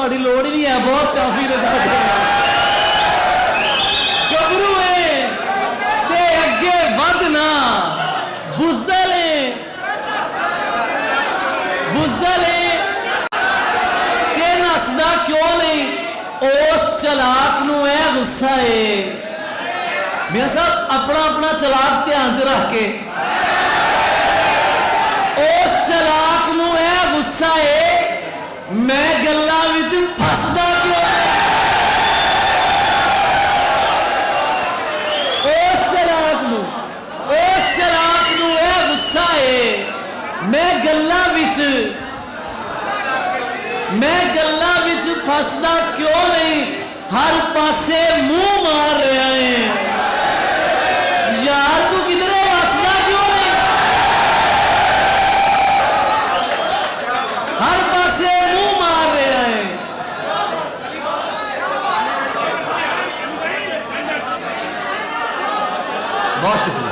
थोड़ी लोड़ ही नहीं है, बहुत काफी ने गबरू है ते अगे वधना बुजदल के नसदा क्यों नहीं? उस चलाक नूं है गुस्सा है। मियां साहब अपना अपना चलाक ध्यान च रख के, उस चलाक नूं है गुस्सा है मैं गल्लां विच फसदा क्यों? उस चलाक नूं है गुस्सा है मैं गल्लां विच फसदा क्यों नहीं? हर पासे मुंह मार रहा है यार, तू किधरे वसदा क्यों नहीं? हर पासे मुंह मार रहा है। बहुत शुक्रिया।